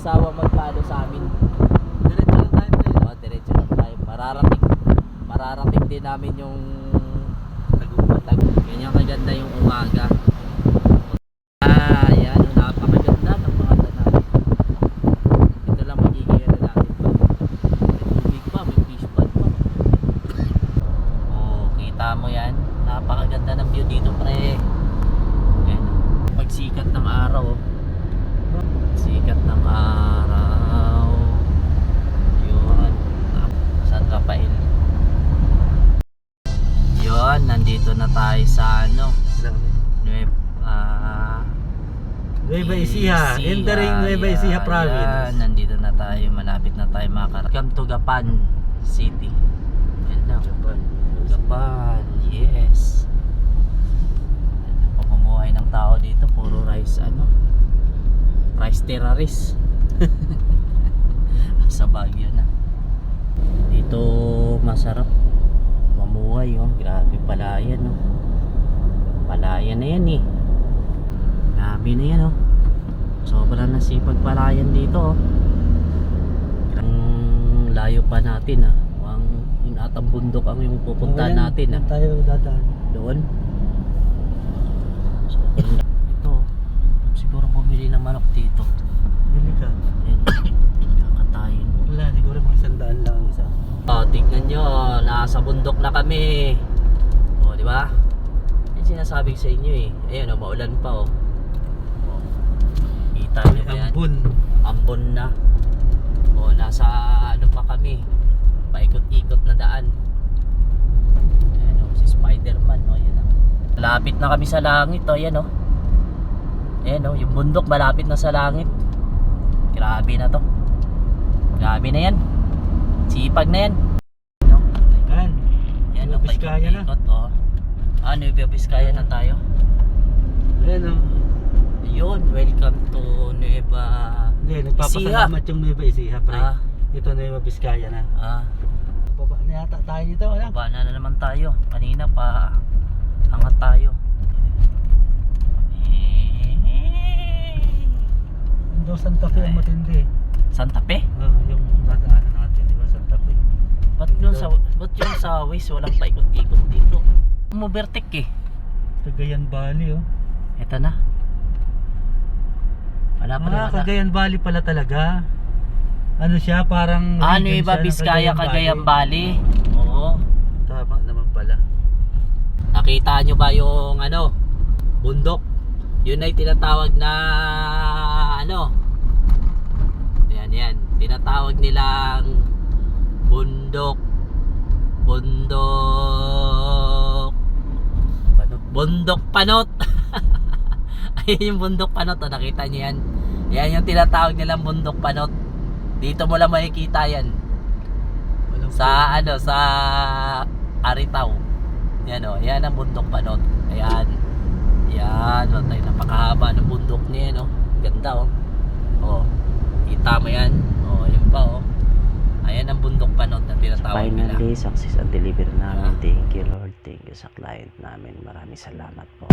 sawa magpalo sa amin. Diretso lang tayo pre. O, diretso lang tayo. Mararating din namin yung Tagumpay. ganyan kaganda yung umaga. Ayan, napakaganda ng mga tanay. Ito lang magiging ano natin pa. May tubig pa, may fish pond pa. Oh, kita mo yan. Napakaganda ng view dito pre. Ayan, pagsikat ng araw. Sikat ng araw. Yun. San Rafael. Yun, nandito na tayo sa ano. Nueva Ecija, entering Nueva Ecija province. Yan, nandito na tayo, malapit na tayo makarating. Welcome to Gapan City. Yan na. Gapan, yes. Pamumuhay ng tao dito, puro rice rice terrorist. Sa Baguio na. Dito masarap mamuhay, oh. Grabe palayan, oh. Palayan na yan, eh. Grabe na yan, oh. Sobrang nasipag palayan dito, oh. Ang layo pa natin, ah. Yung atang bundok ang yung pupuntahan natin, ah. Tayo dadaan. Doon. So, ito, oh. Siguro bumili ng manok dito. Bili ka. Ayan. Kakatayin. Wala, siguro mga 100 lang isa. Oh, tignan nyo, nasa bundok na kami. Oh, di ba? Yan sinasabi ko sa inyo, eh. Ayun, oh, maulan pa, oh. Oh. Kita nyo ba yan? Ambon. Ambon na. Oh, nasa ano pa kami. Paikot-ikot na daan. Ayan, oh, si Spider-Man, oh, yan, oh. Malapit na kami sa langit, oh, yan, oh. Ayan, oh, yung bundok malapit na sa langit. Grabe na to. Grabe na yan. Sipag na yan. No? Yan. Yan, Nueva Vizcaya na. paikot-ikot, oh. Nueva Vizcaya na tayo. Ayan o. Yun, welcome to Nueva Hindi, nagpapasalamat yung Nueva Ecija pre. Ah. Ito Nueva Vizcaya na. Baba na yata tayo nito, wala? Baba na naman tayo. Kanina pa angat tayo. Yung daw Santa Fe ang matindi. Santa Fe? Yung dadaanan natin, di ba? Santa Fe. Ba't yung sa Waze walang paikot-ikot dito? Umubertek, eh. Cagayan Valley, oh. Ito na. Wala pa rin. Cagayan Valley pala talaga. Ano siya, parang Nueva Vizcaya, Cagayan Valley. Oo. Tama naman pala. Nakita nyo ba yung bundok? Yun ay tinatawag na yan. Tinatawag nilang bundok panot. Ayun yung bundok panot, oh, nakita nyo yan? Yan yung tinatawag nilang bundok panot. Dito mo lang makikita yan. Sa sa Aritaw. Yan, oh, yan ang bundok panot. Ayan. Yan, napakahaba ng bundok niya, no? Ganda, oh. Oh. Kita mo yan? Oh, yun pa, oh. Ayan ang bundok panot na tinatawag nila. Finally, success ang delivery namin. Thank you, Lord. Thank you sa client namin. Maraming salamat po.